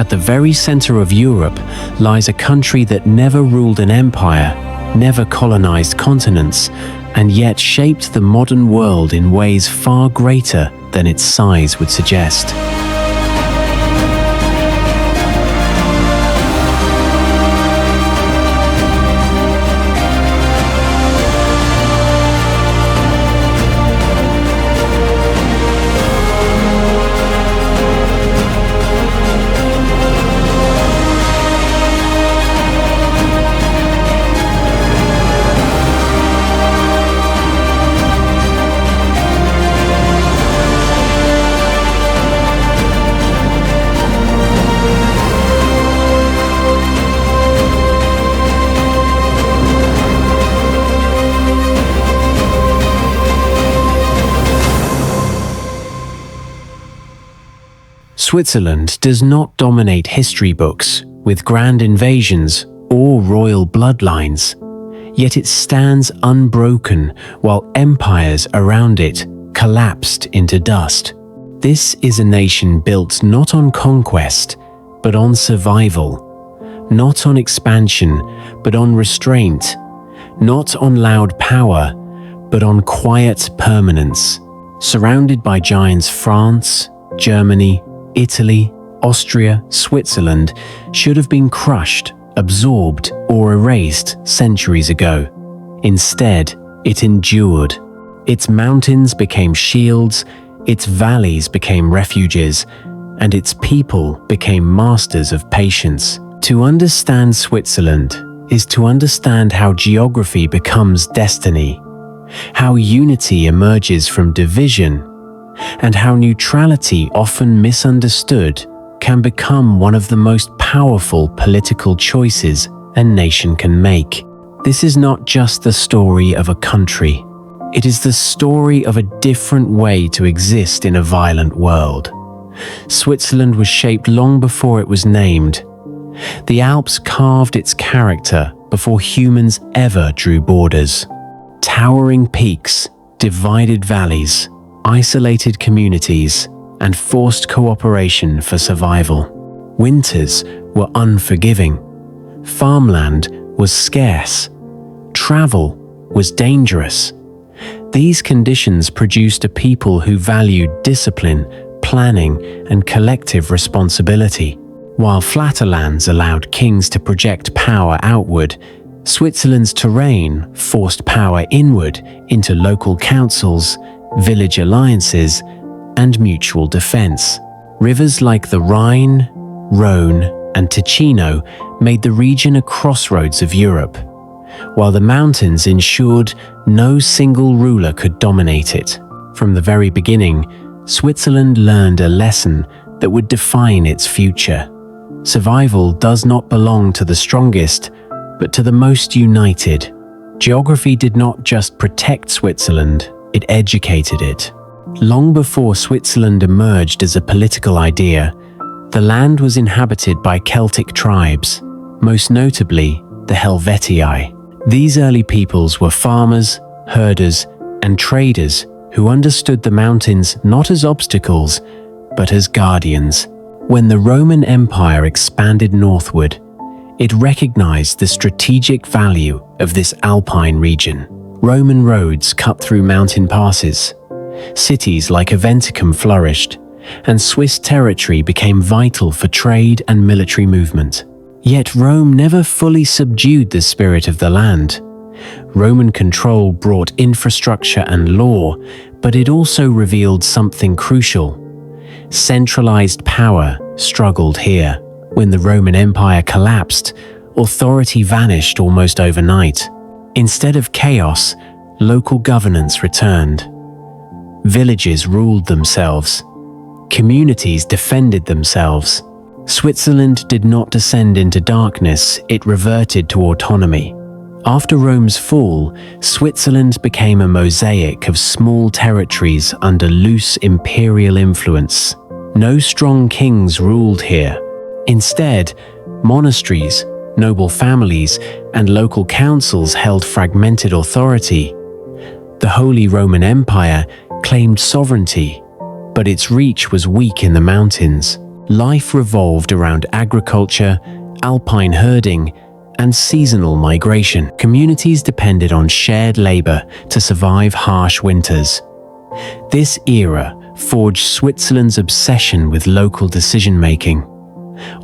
At the very center of Europe lies a country that never ruled an empire, never colonized continents, and yet shaped the modern world in ways far greater than its size would suggest. Switzerland does not dominate history books with grand invasions or royal bloodlines, yet it stands unbroken while empires around it collapsed into dust. This is a nation built not on conquest, but on survival, not on expansion, but on restraint, not on loud power, but on quiet permanence. Surrounded by giants France, Germany, Italy, Austria, Switzerland should have been crushed, absorbed, or erased centuries ago. Instead, it endured. Its mountains became shields, its valleys became refuges, and its people became masters of patience. To understand Switzerland is to understand how geography becomes destiny, how unity emerges from division, and how neutrality, often misunderstood, can become one of the most powerful political choices a nation can make. This is not just the story of a country. It is the story of a different way to exist in a violent world. Switzerland was shaped long before it was named. The Alps carved its character before humans ever drew borders. Towering peaks, divided valleys, isolated communities, and forced cooperation for survival. Winters were unforgiving. Farmland was scarce. Travel was dangerous. These conditions produced a people who valued discipline, planning, and collective responsibility. While flatter lands allowed kings to project power outward, Switzerland's terrain forced power inward into local councils, village alliances, and mutual defense. Rivers like the Rhine, Rhone, and Ticino made the region a crossroads of Europe, while the mountains ensured no single ruler could dominate it. From the very beginning, Switzerland learned a lesson that would define its future. Survival does not belong to the strongest, but to the most united. Geography did not just protect Switzerland, it educated it. Long before Switzerland emerged as a political idea, the land was inhabited by Celtic tribes, most notably the Helvetii. These early peoples were farmers, herders, and traders who understood the mountains not as obstacles, but as guardians. When the Roman Empire expanded northward, it recognized the strategic value of this alpine region. Roman roads cut through mountain passes. Cities like Aventicum flourished, and Swiss territory became vital for trade and military movement. Yet Rome never fully subdued the spirit of the land. Roman control brought infrastructure and law, but it also revealed something crucial. Centralized power struggled here. When the Roman Empire collapsed, authority vanished almost overnight. Instead of chaos, local governance returned. Villages ruled themselves. Communities defended themselves. Switzerland did not descend into darkness, it reverted to autonomy. After Rome's fall, Switzerland became a mosaic of small territories under loose imperial influence. No strong kings ruled here. Instead, monasteries, noble families, and local councils held fragmented authority. The Holy Roman Empire claimed sovereignty, but its reach was weak in the mountains. life revolved around agriculture, alpine herding, and seasonal migration. Communities depended on shared labor to survive harsh winters. This era forged Switzerland's obsession with local decision-making.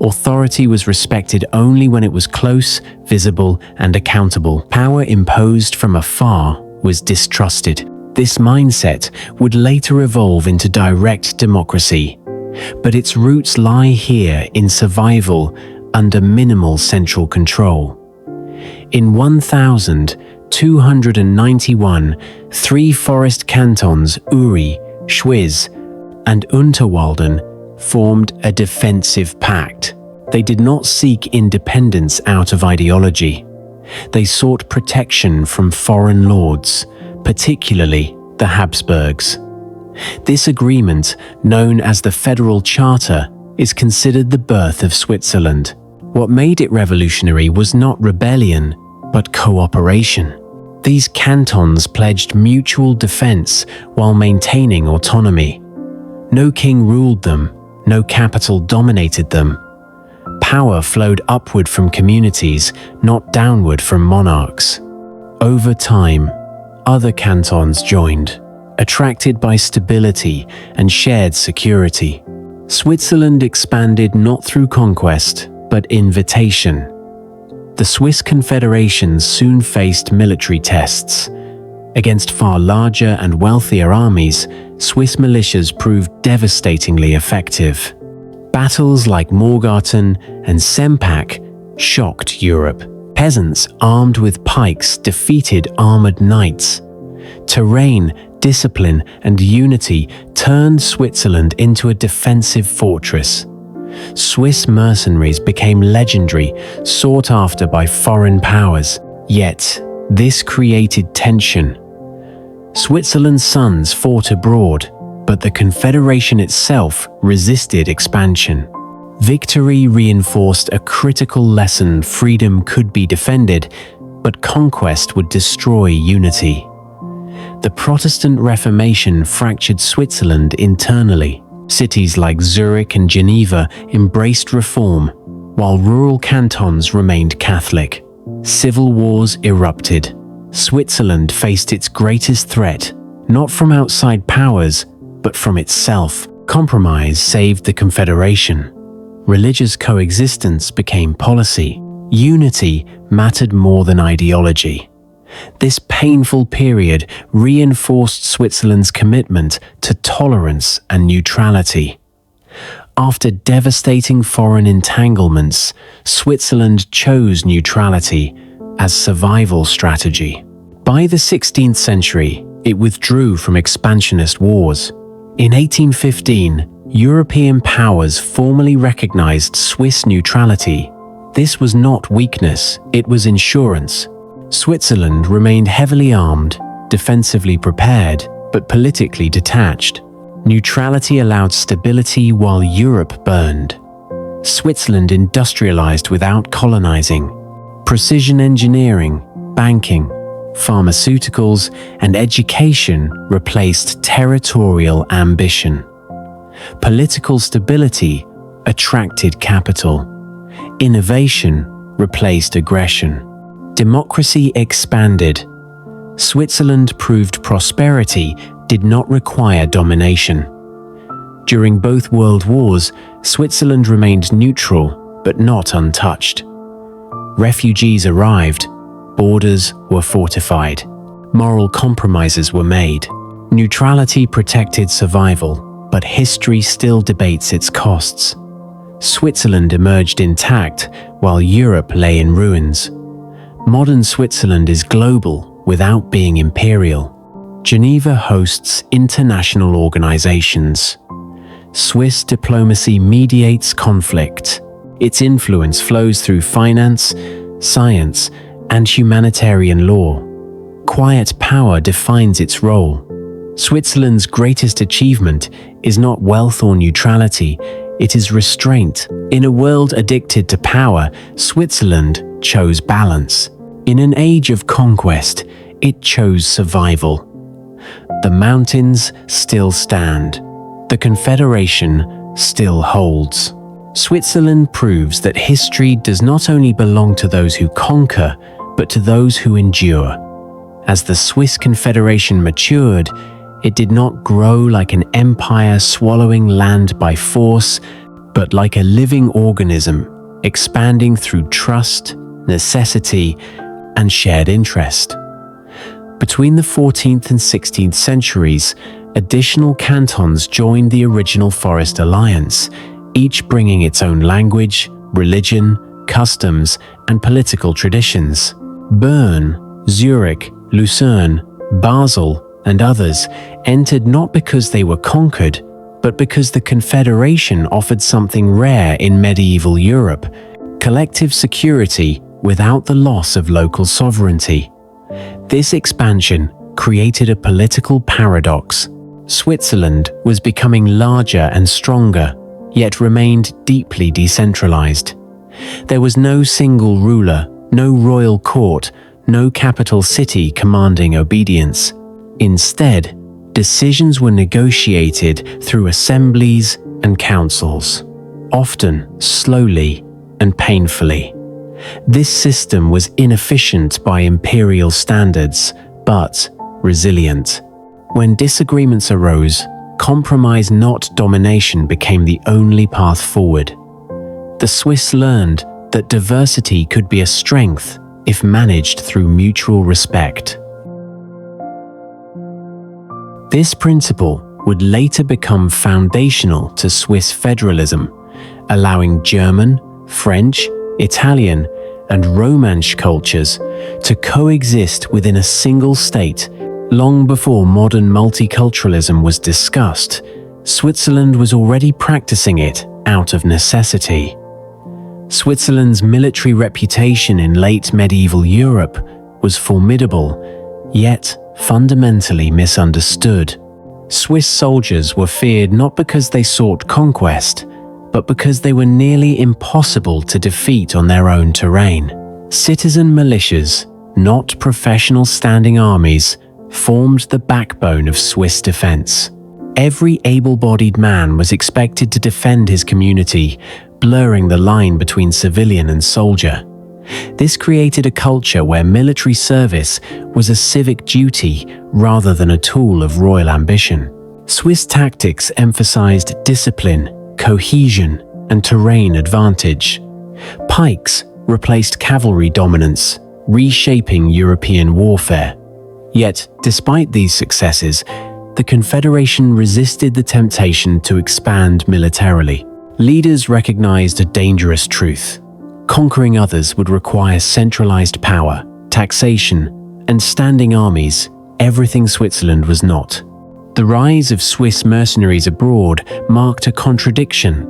Authority was respected only when it was close, visible, and accountable. Power imposed from afar was distrusted. This mindset would later evolve into direct democracy, but its roots lie here in survival under minimal central control. In 1291, 3 forest cantons, Uri, Schwyz, and Unterwalden, formed a defensive pact. They did not seek independence out of ideology. They sought protection from foreign lords, particularly the Habsburgs. This agreement, known as the Federal Charter, is considered the birth of Switzerland. What made it revolutionary was not rebellion, but cooperation. These cantons pledged mutual defense while maintaining autonomy. No king ruled them, no capital dominated them. Power flowed upward from communities, not downward from monarchs. Over time, other cantons joined, attracted by stability and shared security. Switzerland expanded not through conquest, but invitation. The Swiss confederations soon faced military tests. Against far larger and wealthier armies, Swiss militias proved devastatingly effective. Battles like Morgarten and Sempach shocked Europe. Peasants armed with pikes defeated armored knights. Terrain, discipline, and unity turned Switzerland into a defensive fortress. Swiss mercenaries became legendary, sought after by foreign powers. Yet, this created tension. Switzerland's sons fought abroad, but the Confederation itself resisted expansion. Victory reinforced a critical lesson: freedom could be defended, but conquest would destroy unity. The Protestant Reformation fractured Switzerland internally. Cities like Zurich and Geneva embraced reform, while rural cantons remained Catholic. Civil wars erupted. Switzerland faced its greatest threat, not from outside powers, but from itself. Compromise saved the Confederation. Religious coexistence became policy. Unity mattered more than ideology. This painful period reinforced Switzerland's commitment to tolerance and neutrality. After devastating foreign entanglements, Switzerland chose neutrality as survival strategy. By the 16th century, it withdrew from expansionist wars. In 1815, European powers formally recognized Swiss neutrality. This was not weakness, it was insurance. Switzerland remained heavily armed, defensively prepared, but politically detached. Neutrality allowed stability while Europe burned. Switzerland industrialized without colonizing. Precision engineering, banking, pharmaceuticals, and education replaced territorial ambition. Political stability attracted capital. Innovation replaced aggression. Democracy expanded. Switzerland proved prosperity did not require domination. During both world wars, Switzerland remained neutral, but not untouched. Refugees arrived, borders were fortified, moral compromises were made. Neutrality protected survival, but history still debates its costs. Switzerland emerged intact while Europe lay in ruins. Modern Switzerland is global without being imperial. Geneva hosts international organizations. Swiss diplomacy mediates conflict. Its influence flows through finance, science, and humanitarian law. Quiet power defines its role. Switzerland's greatest achievement is not wealth or neutrality, it is restraint. In a world addicted to power, Switzerland chose balance. In an age of conquest, it chose survival. The mountains still stand. The Confederation still holds. Switzerland proves that history does not only belong to those who conquer, but to those who endure. As the Swiss Confederation matured, it did not grow like an empire swallowing land by force, but like a living organism, expanding through trust, necessity, and shared interest. Between the 14th and 16th centuries, additional cantons joined the original Forest Alliance, each bringing its own language, religion, customs, and political traditions. Bern, Zurich, Lucerne, Basel, and others entered not because they were conquered, but because the Confederation offered something rare in medieval Europe: collective security without the loss of local sovereignty. This expansion created a political paradox. Switzerland was becoming larger and stronger, yet remained deeply decentralized. There was no single ruler, no royal court, no capital city commanding obedience. Instead, decisions were negotiated through assemblies and councils, often slowly and painfully. This system was inefficient by imperial standards, but resilient. When disagreements arose, compromise, not domination, became the only path forward. The Swiss learned that diversity could be a strength if managed through mutual respect. This principle would later become foundational to Swiss federalism, allowing German, French, Italian, and Romansh cultures to coexist within a single state. Long before modern multiculturalism was discussed, Switzerland was already practicing it out of necessity. Switzerland's military reputation in late medieval Europe was formidable, yet fundamentally misunderstood. Swiss soldiers were feared not because they sought conquest, but because they were nearly impossible to defeat on their own terrain. Citizen militias, not professional standing armies, formed the backbone of Swiss defense. Every able-bodied man was expected to defend his community, blurring the line between civilian and soldier. This created a culture where military service was a civic duty rather than a tool of royal ambition. Swiss tactics emphasized discipline, cohesion, and terrain advantage. Pikes replaced cavalry dominance, reshaping European warfare. Yet, despite these successes, the Confederation resisted the temptation to expand militarily. Leaders recognized a dangerous truth. Conquering others would require centralized power, taxation, and standing armies, everything Switzerland was not. The rise of Swiss mercenaries abroad marked a contradiction.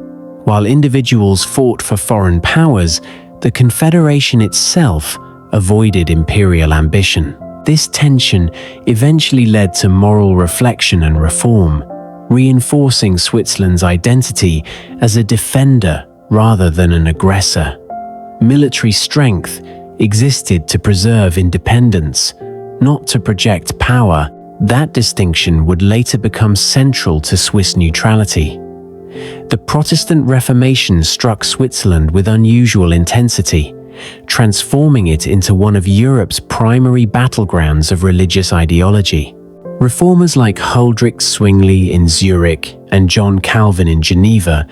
While individuals fought for foreign powers, the Confederation itself avoided imperial ambition. This tension eventually led to moral reflection and reform, reinforcing Switzerland's identity as a defender rather than an aggressor. Military strength existed to preserve independence, not to project power. That distinction would later become central to Swiss neutrality. The Protestant Reformation struck Switzerland with unusual intensity, transforming it into one of Europe's primary battlegrounds of religious ideology. Reformers like Huldrych Zwingli in Zurich and John Calvin in Geneva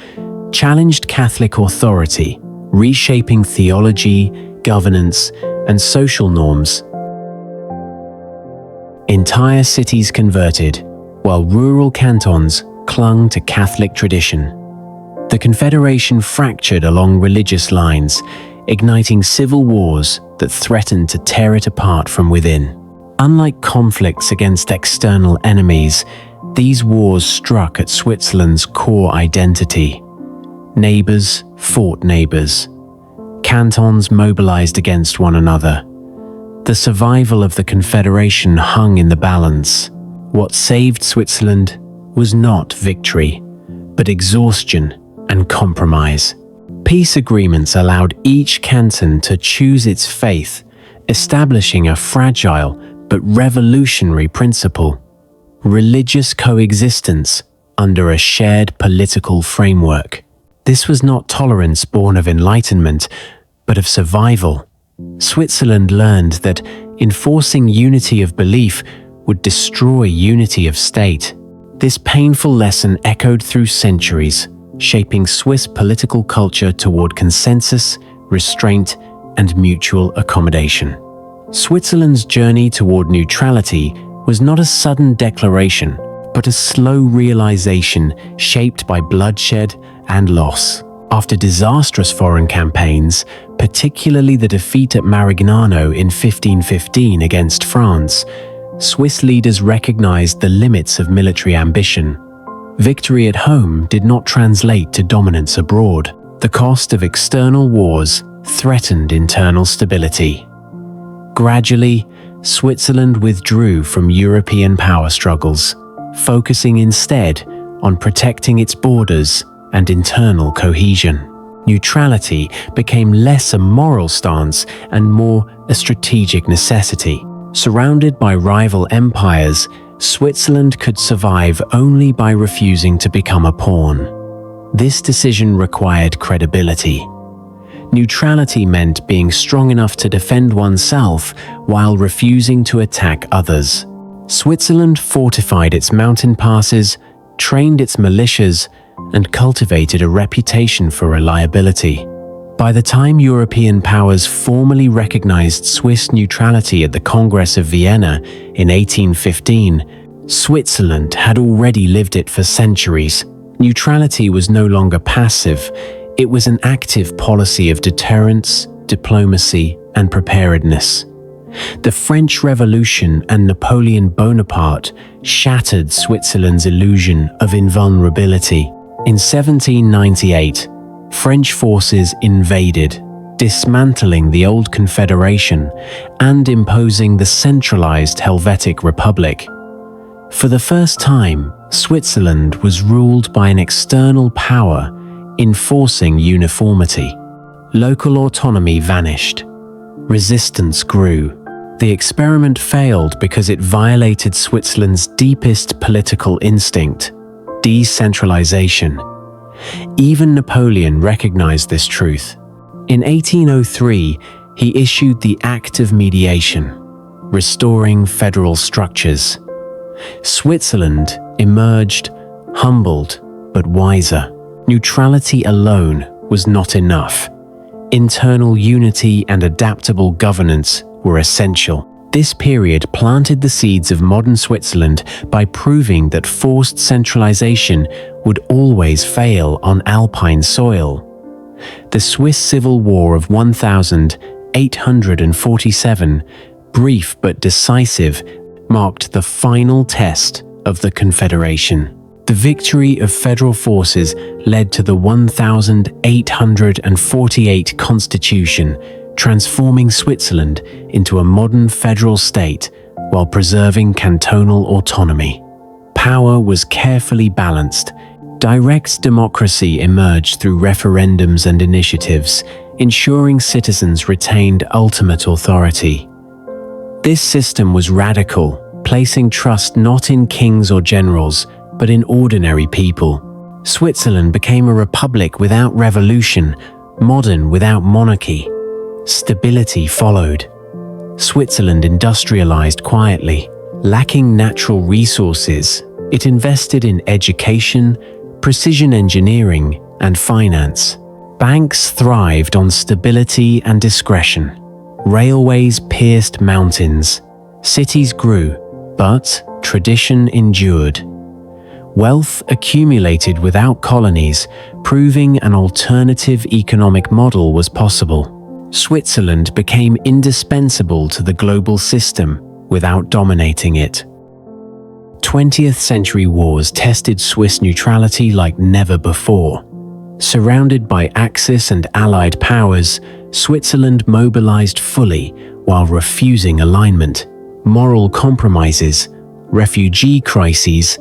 challenged Catholic authority, reshaping theology, governance, and social norms. Entire cities converted, while rural cantons clung to Catholic tradition. The Confederation fractured along religious lines, igniting civil wars that threatened to tear it apart from within. Unlike conflicts against external enemies, these wars struck at Switzerland's core identity. Neighbors fought neighbors. Cantons mobilized against one another. The survival of the Confederation hung in the balance. What saved Switzerland was not victory, but exhaustion and compromise. Peace agreements allowed each canton to choose its faith, establishing a fragile but revolutionary principle: religious coexistence under a shared political framework. This was not tolerance born of enlightenment, but of survival. Switzerland learned that enforcing unity of belief would destroy unity of state. This painful lesson echoed through centuries, shaping Swiss political culture toward consensus, restraint, and mutual accommodation. Switzerland's journey toward neutrality was not a sudden declaration, but a slow realization shaped by bloodshed and loss. After disastrous foreign campaigns, particularly the defeat at Marignano in 1515 against France, Swiss leaders recognized the limits of military ambition. Victory at home did not translate to dominance abroad. The cost of external wars threatened internal stability. Gradually, Switzerland withdrew from European power struggles, focusing instead on protecting its borders and internal cohesion. Neutrality became less a moral stance and more a strategic necessity. Surrounded by rival empires, Switzerland could survive only by refusing to become a pawn. This decision required credibility. Neutrality meant being strong enough to defend oneself while refusing to attack others. Switzerland fortified its mountain passes, trained its militias, and cultivated a reputation for reliability. By the time European powers formally recognized Swiss neutrality at the Congress of Vienna in 1815, Switzerland had already lived it for centuries. Neutrality was no longer passive, it was an active policy of deterrence, diplomacy, and preparedness. The French Revolution and Napoleon Bonaparte shattered Switzerland's illusion of invulnerability. In 1798, French forces invaded, dismantling the old confederation and imposing the centralized Helvetic Republic. For the first time, Switzerland was ruled by an external power, enforcing uniformity. Local autonomy vanished. Resistance grew. The experiment failed because it violated Switzerland's deepest political instinct: decentralization. Even Napoleon recognized this truth. In 1803, he issued the Act of Mediation, restoring federal structures. Switzerland emerged humbled but wiser. Neutrality alone was not enough. Internal unity and adaptable governance were essential. This period planted the seeds of modern Switzerland by proving that forced centralization would always fail on alpine soil. The Swiss Civil War of 1847, brief but decisive, marked the final test of the Confederation. The victory of federal forces led to the 1848 Constitution, transforming Switzerland into a modern federal state while preserving cantonal autonomy. Power was carefully balanced. Direct democracy emerged through referendums and initiatives, ensuring citizens retained ultimate authority. This system was radical, placing trust not in kings or generals, but in ordinary people. Switzerland became a republic without revolution, modern without monarchy. Stability followed. Switzerland industrialized quietly. Lacking natural resources, it invested in education, precision engineering, and finance. Banks thrived on stability and discretion. Railways pierced mountains. Cities grew, but tradition endured. Wealth accumulated without colonies, proving an alternative economic model was possible. Switzerland became indispensable to the global system without dominating it. 20th century wars tested Swiss neutrality like never before. Surrounded by Axis and Allied powers, Switzerland mobilized fully while refusing alignment. Moral compromises, refugee crises,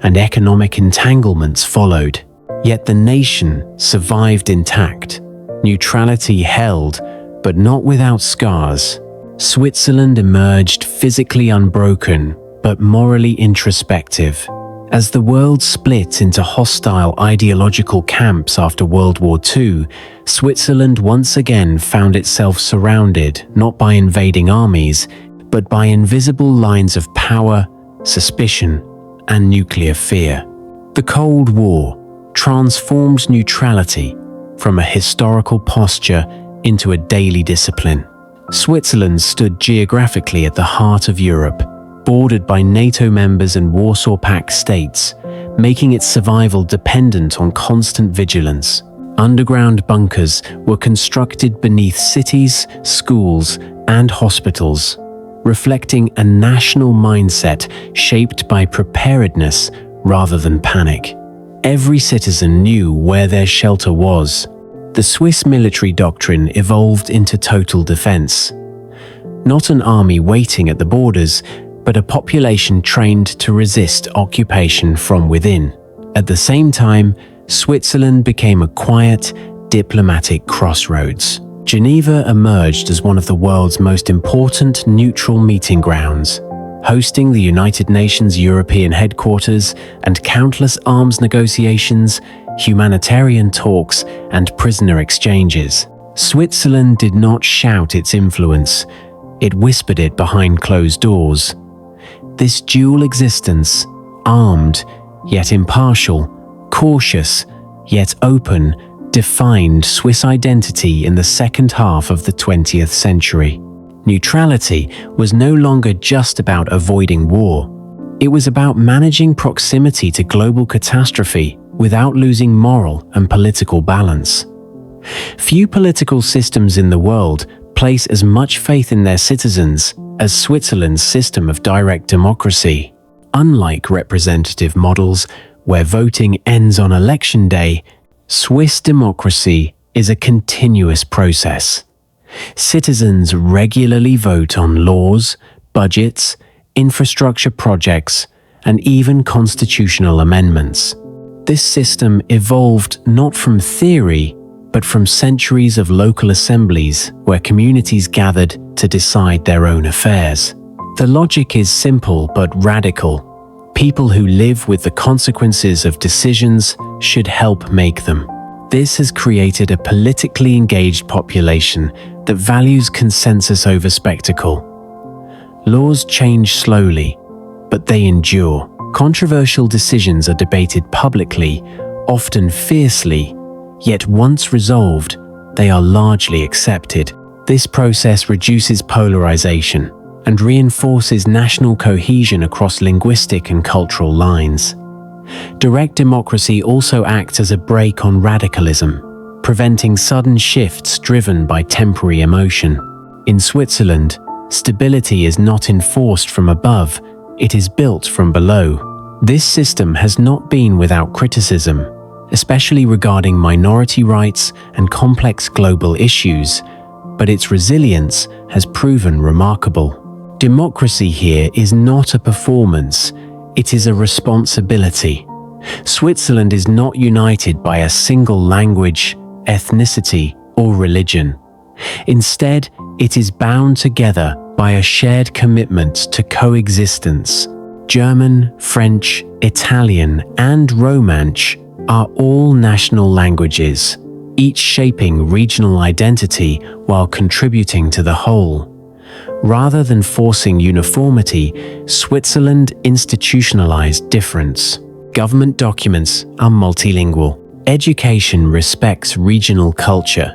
and economic entanglements followed. Yet the nation survived intact. Neutrality held, but not without scars. Switzerland emerged physically unbroken, but morally introspective. As the world split into hostile ideological camps after World War II, Switzerland once again found itself surrounded not by invading armies, but by invisible lines of power, suspicion, and nuclear fear. The Cold War transformed neutrality from a historical posture into a daily discipline. Switzerland stood geographically at the heart of Europe, bordered by NATO members and Warsaw Pact states, making its survival dependent on constant vigilance. Underground bunkers were constructed beneath cities, schools, and hospitals, reflecting a national mindset shaped by preparedness rather than panic. Every citizen knew where their shelter was. The Swiss military doctrine evolved into total defense. Not an army waiting at the borders, but a population trained to resist occupation from within. At the same time, Switzerland became a quiet, diplomatic crossroads. Geneva emerged as one of the world's most important neutral meeting grounds, hosting the United Nations European headquarters and countless arms negotiations, humanitarian talks, and prisoner exchanges. Switzerland did not shout its influence, it whispered it behind closed doors. This dual existence, armed yet impartial, cautious yet open, defined Swiss identity in the second half of the 20th century. Neutrality was no longer just about avoiding war. It was about managing proximity to global catastrophe without losing moral and political balance. Few political systems in the world place as much faith in their citizens as Switzerland's system of direct democracy. Unlike representative models where voting ends on election day, Swiss democracy is a continuous process. Citizens regularly vote on laws, budgets, infrastructure projects, and even constitutional amendments. This system evolved not from theory, but from centuries of local assemblies where communities gathered to decide their own affairs. The logic is simple but radical. People who live with the consequences of decisions should help make them. This has created a politically engaged population that values consensus over spectacle. Laws change slowly, but they endure. Controversial decisions are debated publicly, often fiercely, yet once resolved, they are largely accepted. This process reduces polarization and reinforces national cohesion across linguistic and cultural lines. Direct democracy also acts as a brake on radicalism, preventing sudden shifts driven by temporary emotion. In Switzerland, stability is not enforced from above, it is built from below. This system has not been without criticism, especially regarding minority rights and complex global issues, but its resilience has proven remarkable. Democracy here is not a performance, it is a responsibility. Switzerland is not united by a single language, ethnicity, or religion. Instead, it is bound together by a shared commitment to coexistence. German, French, Italian, and Romansh are all national languages, each shaping regional identity while contributing to the whole. Rather than forcing uniformity, Switzerland institutionalized difference. Government documents are multilingual. Education respects regional culture.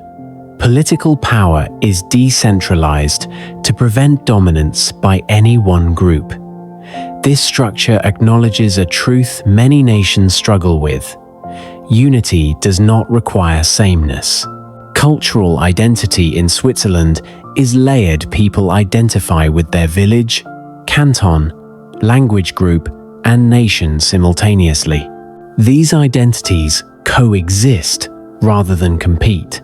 Political power is decentralized to prevent dominance by any one group. This structure acknowledges a truth many nations struggle with. Unity does not require sameness. Cultural identity in Switzerland is layered. People identify with their village, canton, language group, and nation simultaneously. These identities coexist rather than compete.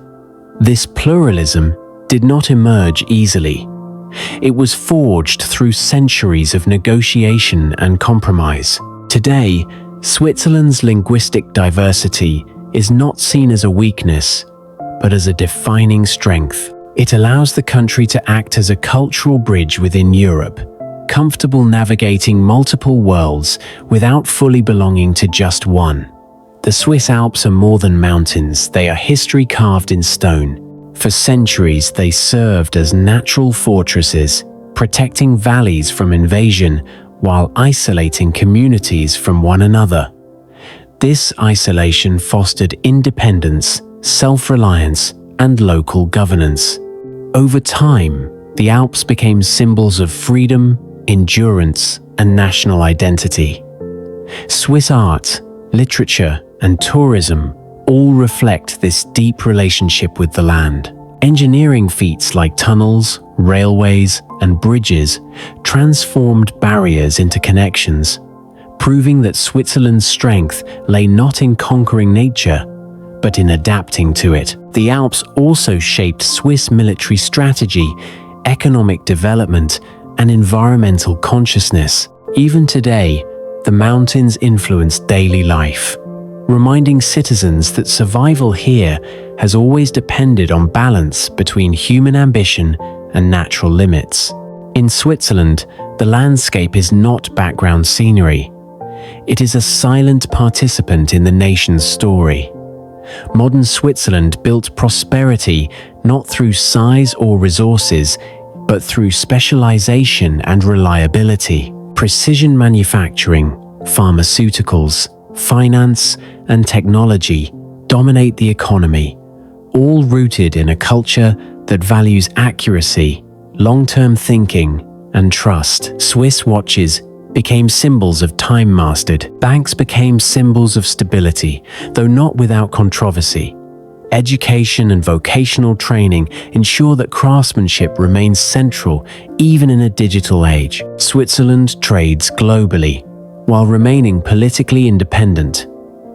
This pluralism did not emerge easily. It was forged through centuries of negotiation and compromise. Today, Switzerland's linguistic diversity is not seen as a weakness, but as a defining strength. It allows the country to act as a cultural bridge within Europe, comfortable navigating multiple worlds without fully belonging to just one. The Swiss Alps are more than mountains, they are history carved in stone. For centuries, they served as natural fortresses, protecting valleys from invasion while isolating communities from one another. This isolation fostered independence, self-reliance, and local governance. Over time, the Alps became symbols of freedom, endurance, and national identity. Swiss art, literature, and tourism all reflect this deep relationship with the land. Engineering feats like tunnels, railways, and bridges transformed barriers into connections, proving that Switzerland's strength lay not in conquering nature, but in adapting to it. The Alps also shaped Swiss military strategy, economic development, and environmental consciousness. Even today, the mountains influence daily life, reminding citizens that survival here has always depended on balance between human ambition and natural limits. In Switzerland, the landscape is not background scenery. It is a silent participant in the nation's story. Modern Switzerland built prosperity not through size or resources, but through specialization and reliability. Precision manufacturing, pharmaceuticals, finance, and technology dominate the economy, all rooted in a culture that values accuracy, long-term thinking, and trust. Swiss watches became symbols of time mastered. Banks became symbols of stability, though not without controversy. Education and vocational training ensure that craftsmanship remains central even in a digital age. Switzerland trades globally, while remaining politically independent,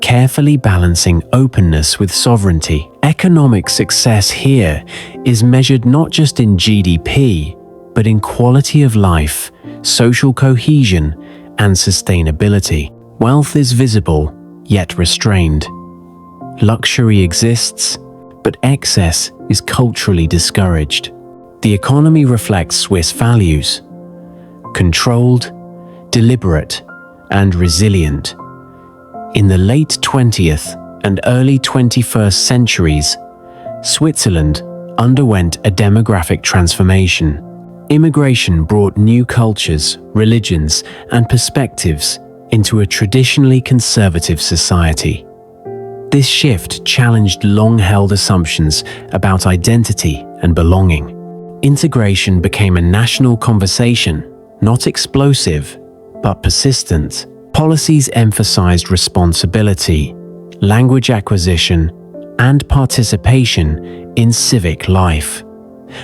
carefully balancing openness with sovereignty. Economic success here is measured not just in GDP, but in quality of life, social cohesion, and sustainability. Wealth is visible, yet restrained. Luxury exists, but excess is culturally discouraged. The economy reflects Swiss values: controlled, deliberate, and resilient. In the late 20th and early 21st centuries, Switzerland underwent a demographic transformation. Immigration brought new cultures, religions, and perspectives into a traditionally conservative society. This shift challenged long-held assumptions about identity and belonging. Integration became a national conversation, not explosive, but persistent. Policies emphasized responsibility, language acquisition, and participation in civic life.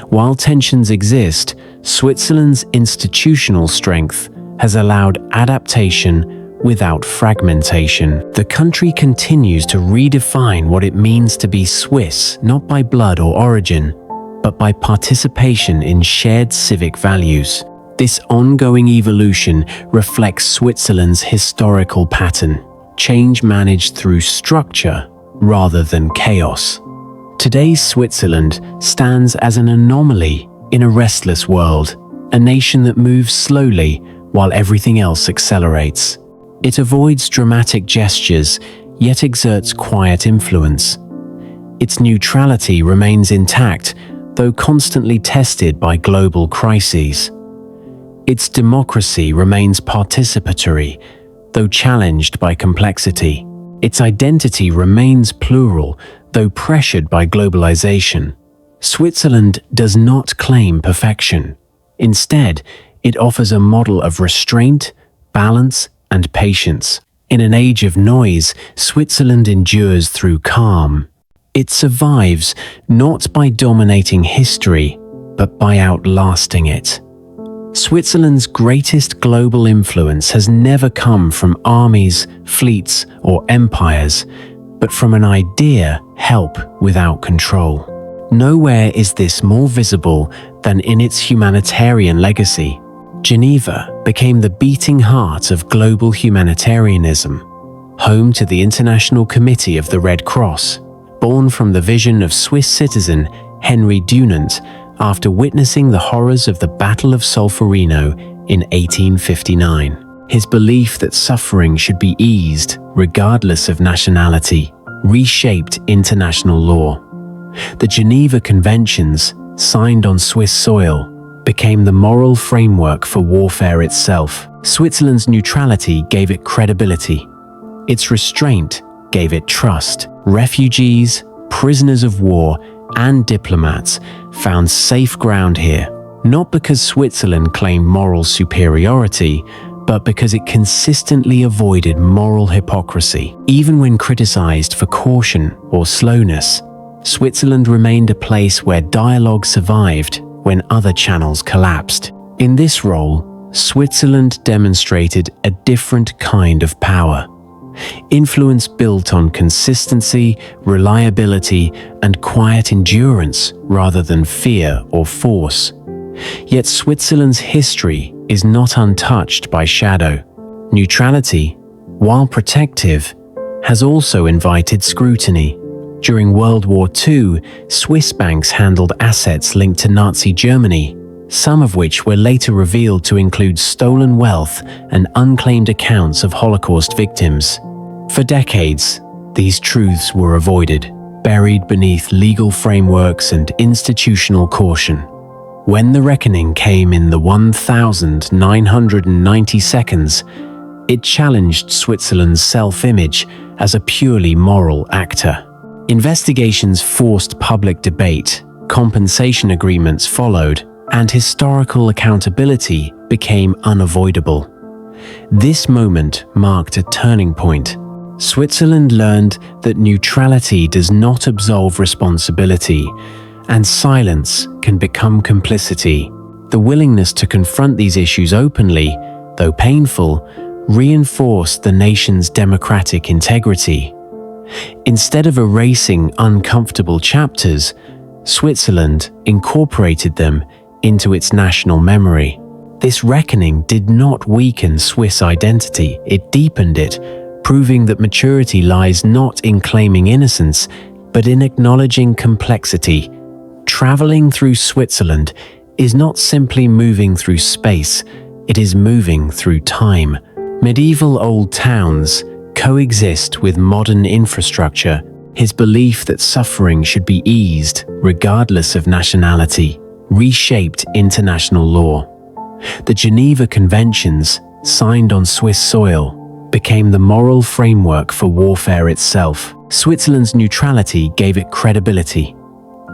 While tensions exist, Switzerland's institutional strength has allowed adaptation without fragmentation. The country continues to redefine what it means to be Swiss, not by blood or origin, but by participation in shared civic values. This ongoing evolution reflects Switzerland's historical pattern, change managed through structure rather than chaos. Today's Switzerland stands as an anomaly in a restless world, a nation that moves slowly while everything else accelerates. It avoids dramatic gestures, yet exerts quiet influence. Its neutrality remains intact, though constantly tested by global crises. Its democracy remains participatory, though challenged by complexity. Its identity remains plural, though pressured by globalization. Switzerland does not claim perfection. Instead, it offers a model of restraint, balance, and patience. In an age of noise, Switzerland endures through calm. It survives not by dominating history, but by outlasting it. Switzerland's greatest global influence has never come from armies, fleets, or empires, but from an idea: help without control. Nowhere is this more visible than in its humanitarian legacy. Geneva became the beating heart of global humanitarianism, home to the International Committee of the Red Cross, born from the vision of Swiss citizen Henry Dunant after witnessing the horrors of the Battle of Solferino in 1859. His belief that suffering should be eased, regardless of nationality, reshaped international law. The Geneva Conventions, signed on Swiss soil, became the moral framework for warfare itself. Switzerland's neutrality gave it credibility. Its restraint gave it trust. Refugees, prisoners of war, and diplomats found safe ground here, not because Switzerland claimed moral superiority, but because it consistently avoided moral hypocrisy. Even when criticized for caution or slowness, Switzerland remained a place where dialogue survived when other channels collapsed. In this role, Switzerland demonstrated a different kind of power. Influence built on consistency, reliability, and quiet endurance rather than fear or force. Yet Switzerland's history is not untouched by shadow. Neutrality, while protective, has also invited scrutiny. During World War II, Swiss banks handled assets linked to Nazi Germany, some of which were later revealed to include stolen wealth and unclaimed accounts of Holocaust victims. For decades, these truths were avoided, buried beneath legal frameworks and institutional caution. When the reckoning came in the 1990 seconds, it challenged Switzerland's self-image as a purely moral actor. Investigations forced public debate, compensation agreements followed, and historical accountability became unavoidable. This moment marked a turning point. Switzerland learned that neutrality does not absolve responsibility, and silence can become complicity. The willingness to confront these issues openly, though painful, reinforced the nation's democratic integrity. Instead of erasing uncomfortable chapters, Switzerland incorporated them into its national memory. This reckoning did not weaken Swiss identity, it deepened it, proving that maturity lies not in claiming innocence, but in acknowledging complexity. Traveling through Switzerland is not simply moving through space, it is moving through time. Medieval old towns coexist with modern infrastructure. His belief that suffering should be eased, regardless of nationality, reshaped international law. The Geneva Conventions, signed on Swiss soil, became the moral framework for warfare itself. Switzerland's neutrality gave it credibility.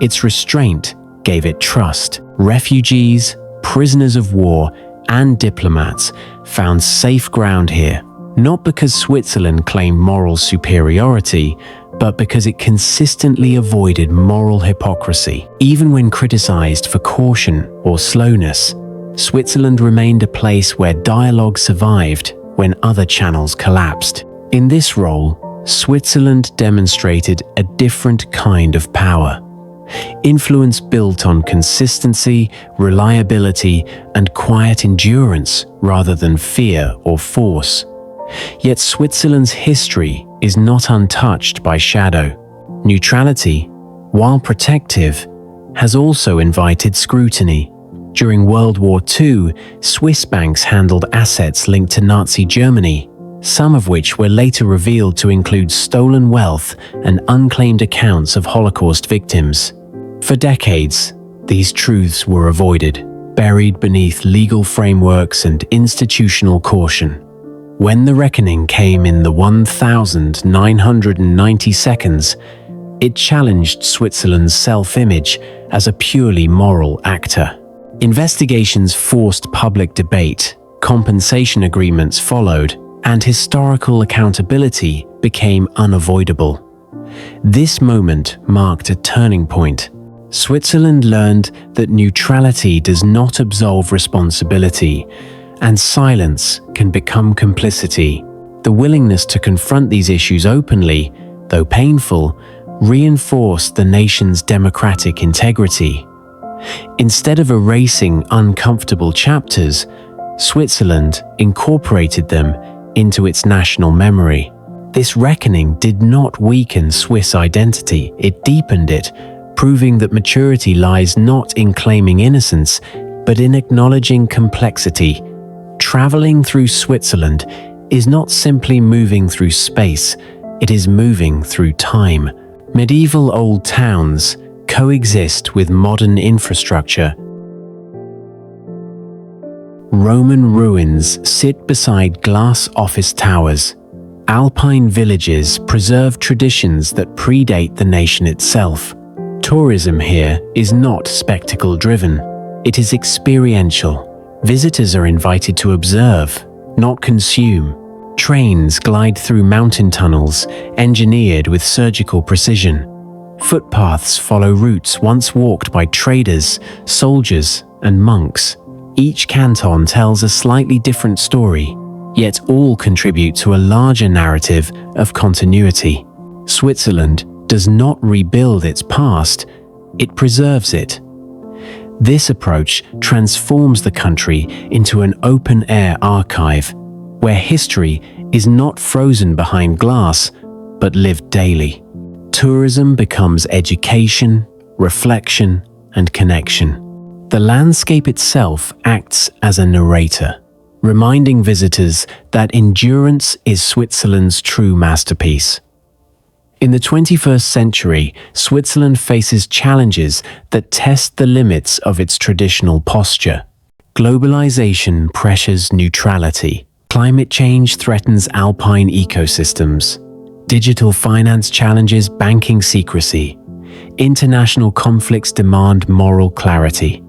Its restraint gave it trust. Refugees, prisoners of war, and diplomats found safe ground here, not because Switzerland claimed moral superiority, but because it consistently avoided moral hypocrisy. Even when criticized for caution or slowness, Switzerland remained a place where dialogue survived when other channels collapsed. In this role, Switzerland demonstrated a different kind of power. Influence built on consistency, reliability, and quiet endurance rather than fear or force. Yet Switzerland's history is not untouched by shadow. Neutrality, while protective, has also invited scrutiny. During World War II, Swiss banks handled assets linked to Nazi Germany, some of which were later revealed to include stolen wealth and unclaimed accounts of Holocaust victims. For decades, these truths were avoided, buried beneath legal frameworks and institutional caution. When the reckoning came in the 1990 seconds, it challenged Switzerland's self-image as a purely moral actor. Investigations forced public debate, compensation agreements followed, and historical accountability became unavoidable. This moment marked a turning point. Switzerland learned that neutrality does not absolve responsibility, and silence can become complicity. The willingness to confront these issues openly, though painful, reinforced the nation's democratic integrity. Instead of erasing uncomfortable chapters, Switzerland incorporated them into its national memory. This reckoning did not weaken Swiss identity, it deepened it, proving that maturity lies not in claiming innocence, but in acknowledging complexity. Traveling through Switzerland is not simply moving through space, it is moving through time. Medieval old towns coexist with modern infrastructure. Roman ruins sit beside glass office towers. Alpine villages preserve traditions that predate the nation itself. Tourism here is not spectacle-driven. It is experiential. Visitors are invited to observe, not consume. Trains glide through mountain tunnels, engineered with surgical precision. Footpaths follow routes once walked by traders, soldiers, and monks. Each canton tells a slightly different story, yet all contribute to a larger narrative of continuity. Switzerland does not rebuild its past, it preserves it. This approach transforms the country into an open-air archive, where history is not frozen behind glass, but lived daily. Tourism becomes education, reflection, and connection. The landscape itself acts as a narrator, reminding visitors that endurance is Switzerland's true masterpiece. In the 21st century, Switzerland faces challenges that test the limits of its traditional posture. Globalization pressures neutrality. Climate change threatens alpine ecosystems. Digital finance challenges banking secrecy. International conflicts demand moral clarity.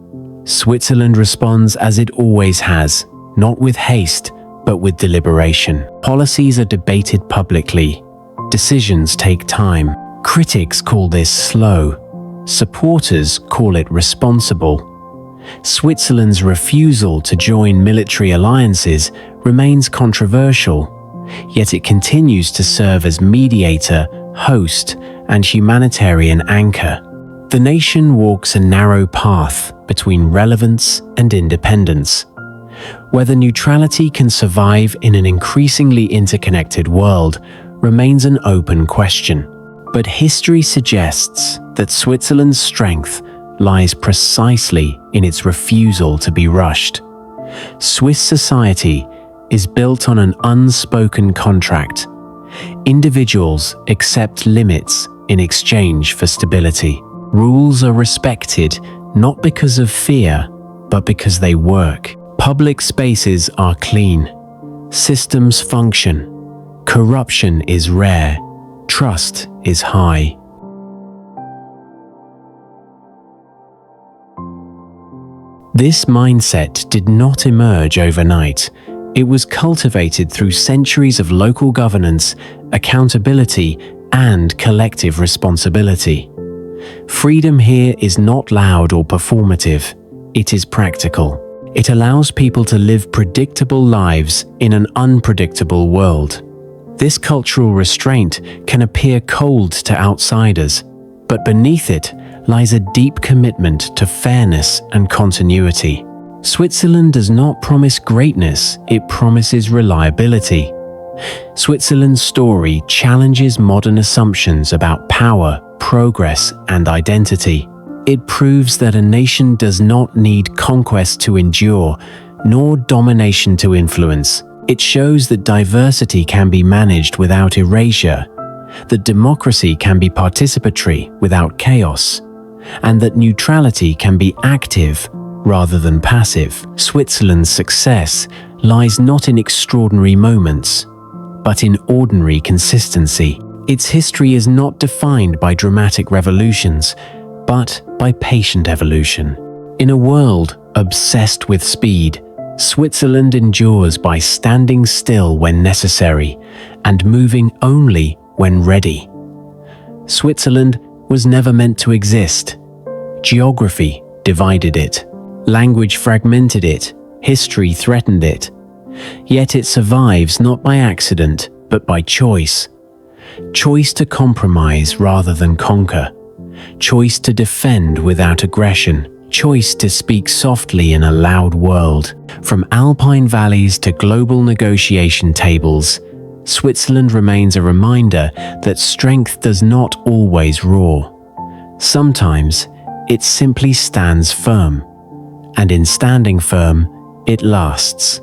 Switzerland responds as it always has, not with haste, but with deliberation. Policies are debated publicly. Decisions take time. Critics call this slow. Supporters call it responsible. Switzerland's refusal to join military alliances remains controversial, yet it continues to serve as mediator, host, and humanitarian anchor. The nation walks a narrow path between relevance and independence. Whether neutrality can survive in an increasingly interconnected world remains an open question. But history suggests that Switzerland's strength lies precisely in its refusal to be rushed. Swiss society is built on an unspoken contract. Individuals accept limits in exchange for stability. Rules are respected not because of fear, but because they work. Public spaces are clean. Systems function. Corruption is rare. Trust is high. This mindset did not emerge overnight. It was cultivated through centuries of local governance, accountability, and collective responsibility. Freedom here is not loud or performative. It is practical. It allows people to live predictable lives in an unpredictable world. This cultural restraint can appear cold to outsiders, but beneath it lies a deep commitment to fairness and continuity. Switzerland does not promise greatness, it promises reliability. Switzerland's story challenges modern assumptions about power, progress, and identity. It proves that a nation does not need conquest to endure, nor domination to influence. It shows that diversity can be managed without erasure, that democracy can be participatory without chaos, and that neutrality can be active rather than passive. Switzerland's success lies not in extraordinary moments, but in ordinary consistency. Its history is not defined by dramatic revolutions, but by patient evolution. In a world obsessed with speed, Switzerland endures by standing still when necessary and moving only when ready. Switzerland was never meant to exist. Geography divided it. Language fragmented it. History threatened it. Yet it survives not by accident, but by choice. Choice to compromise rather than conquer. Choice to defend without aggression. Choice to speak softly in a loud world. From alpine valleys to global negotiation tables, Switzerland remains a reminder that strength does not always roar. Sometimes it simply stands firm, and in standing firm, it lasts.